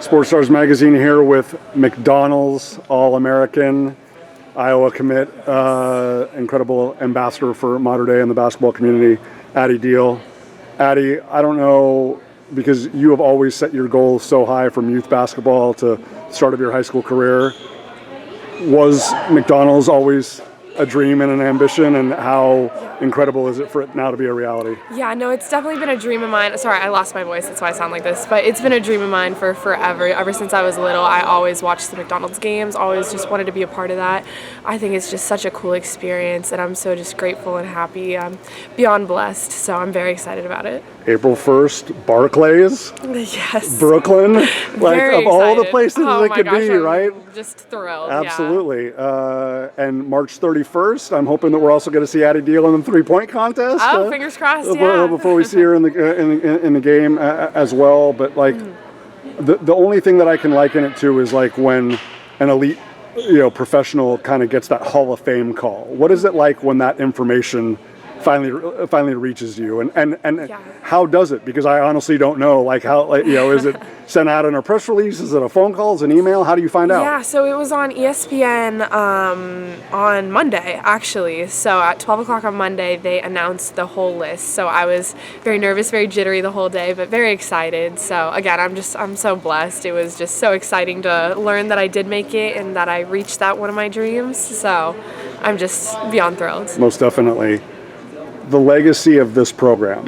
Sports Stars Magazine here with McDonald's All-American, Iowa commit, incredible ambassador for Mater Dei and the basketball community, Addie Deal. Addie, I don't know, because you have always set your goals so high from youth basketball to start of your high school career. Was McDonald's always a dream and an ambition, and how incredible is it for it now to be a reality? Yeah, no, it's definitely been a dream of mine. Sorry, I lost my voice, that's why I sound like this. But it's been a dream of mine for forever. Ever since I was little, I always watched the McDonald's games, always just wanted to be a part of that. I think it's just such a cool experience, and I'm so just grateful and happy. I'm beyond blessed, so I'm very excited about it. April 1st, Barclays, yes, Brooklyn, like very of all the excited. places it could be, I'm right? Just thrilled. Absolutely. And March 31st, I'm hoping that we're also going to see Addie Deal in the three-point contest. Oh, fingers crossed. Yeah. Before we see her in the game as well. But like, the only thing that I can liken it to is like when an elite, professional kind of gets that Hall of Fame call. What is it like when that information finally reaches you, and how does it? Because I honestly don't know. Like how, is it sent out in a press release? Is it a phone call? Is it an email? How do you find out? Yeah, so it was on ESPN on Monday actually. So at 12 o'clock on Monday, they announced the whole list. So I was very nervous, very jittery the whole day, but very excited. So again, I'm so blessed. It was just so exciting to learn that I did make it and that I reached that one of my dreams. So I'm just beyond thrilled. Most definitely. The legacy of this program,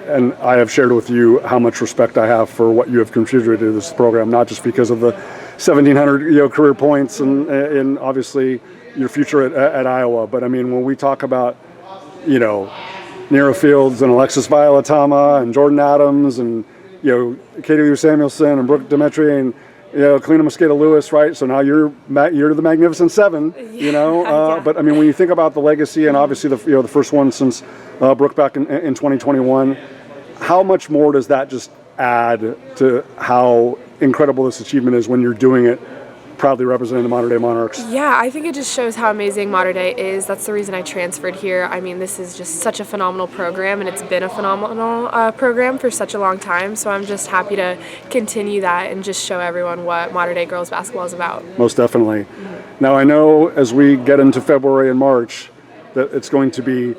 and I have shared with you how much respect I have for what you have contributed to this program, not just because of the 1,700 career points and obviously your future at Iowa, but I mean when we talk about Nero Fields and Alexis Violatama and Jordan Adams and Katie Samuelson and Brooke Demetri and Kalina Mosqueda-Lewis, right? So now you're the Magnificent Seven, But I mean, when you think about the legacy and obviously the first one since Brooke back in 2021, how much more does that just add to how incredible this achievement is when you're doing it proudly representing the Mater Dei Monarchs? Yeah, I think it just shows how amazing Mater Dei is. That's the reason I transferred here. I mean, this is just such a phenomenal program, and it's been a phenomenal program for such a long time. So I'm just happy to continue that and just show everyone what Mater Dei girls basketball is about. Most definitely. Now, I know as we get into February and March that it's going to be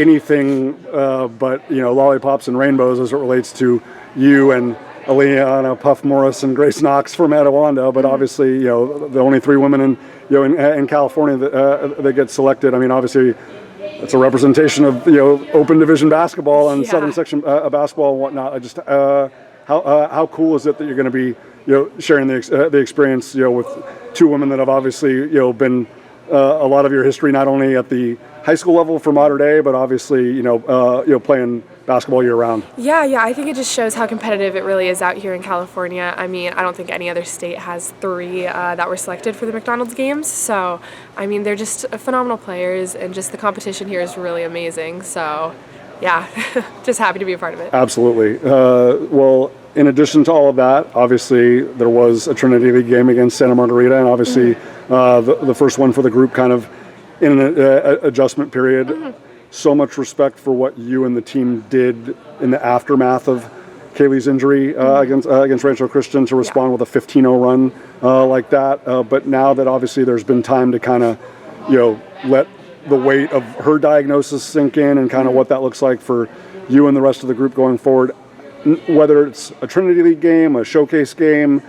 anything but lollipops and rainbows as it relates to you and Aliyahna, Puff Morris, and Grace Knox from Etiwanda, but obviously, the only three women in California that get selected. I mean, obviously, it's a representation of open division basketball and Southern Section basketball and whatnot. I just how cool is it that you're going to be sharing the experience with two women that have obviously been a lot of your history, not only at the high school level for Mater Dei, but obviously playing basketball year round. Yeah, I think it just shows how competitive it really is out here in California. I mean, I don't think any other state has three that were selected for the McDonald's games. So, I mean, they're just phenomenal players, and just the competition here is really amazing. So, yeah, just happy to be a part of it. Absolutely. Well, in addition to all of that, obviously there was a Trinity League game against Santa Margarita, and obviously the first one for the group kind of in an adjustment period. So much respect for what you and the team did in the aftermath of Kaeli's injury against Rancho Christian to respond with a 15-0 run like that. But now that obviously there's been time to kind of, let the weight of her diagnosis sink in and kind of what that looks like for you and the rest of the group going forward, whether it's a Trinity League game, a showcase game,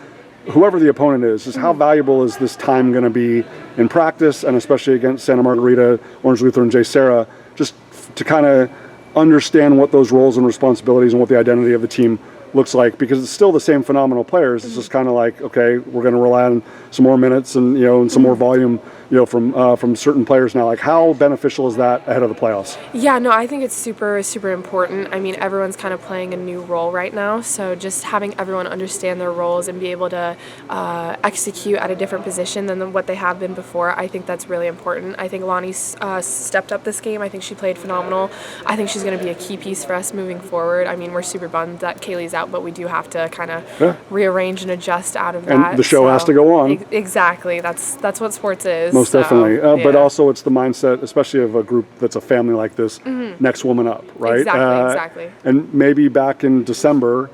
whoever the opponent is how valuable is this time going to be in practice, and especially against Santa Margarita, Orange Lutheran, J. Sarah, just to kind of understand what those roles and responsibilities and what the identity of the team looks like, because it's still the same phenomenal players. It's just kind of like, okay, we're going to rely on some more minutes and and some more volume from certain players now. Like, how beneficial is that ahead of the playoffs? Yeah, no, I think it's super important. I mean, everyone's kind of playing a new role right now, so just having everyone understand their roles and be able to execute at a different position than what they have been before, I think that's really important. I think Lonnie stepped up this game. I think she played phenomenal. I think she's going to be a key piece for us moving forward. I mean, we're super bummed that Kaeli's out, but we do have to kind of rearrange and adjust out of that. And the show has to go on. Exactly. That's what sports is. Most definitely. But also it's the mindset, especially of a group that's a family like this, next woman up, right? Exactly. And maybe back in December,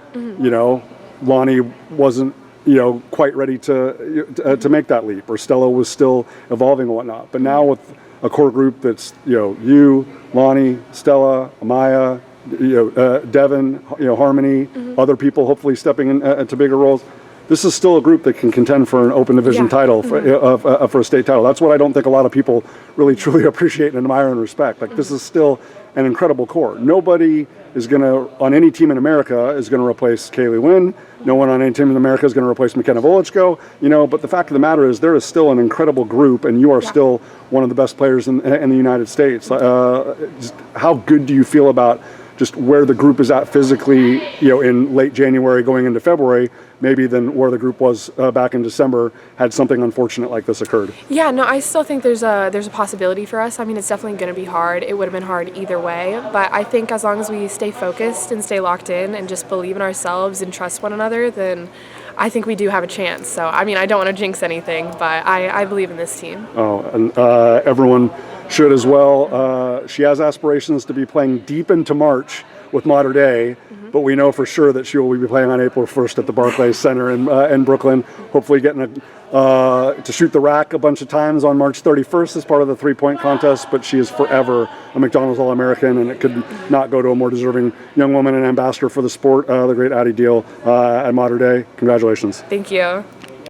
Lonnie wasn't, quite ready to make that leap, or Stella was still evolving and whatnot. But now with a core group that's, you, Lonnie, Stella, Amaya, Devin, Harmony, other people hopefully stepping into bigger roles. This is still a group that can contend for an open division title, for a state title. That's what I don't think a lot of people really truly appreciate and admire and respect. Like, this is still an incredible core. Nobody is going to, on any team in America, is going to replace Kaeli Wynn. No one on any team in America is going to replace McKenna Volichko. But the fact of the matter is, there is still an incredible group, and you are still one of the best players in the United States. Just how good do you feel about just where the group is at physically, in late January going into February, maybe than where the group was back in December had something unfortunate like this occurred? Yeah, no, I still think there's a possibility for us. I mean, it's definitely going to be hard. It would have been hard either way, but I think as long as we stay focused and stay locked in and just believe in ourselves and trust one another, then I think we do have a chance. So, I mean, I don't want to jinx anything, but I believe in this team. Oh, and everyone should as well. She has aspirations to be playing deep into March with Mater Dei, but we know for sure that she will be playing on April 1st at the Barclays Center in Brooklyn, hopefully getting to shoot the rack a bunch of times on March 31st as part of the three-point contest, but she is forever a McDonald's All-American, and it could not go to a more deserving young woman and ambassador for the sport, the great Addie Deal at Mater Dei. Congratulations. Thank you.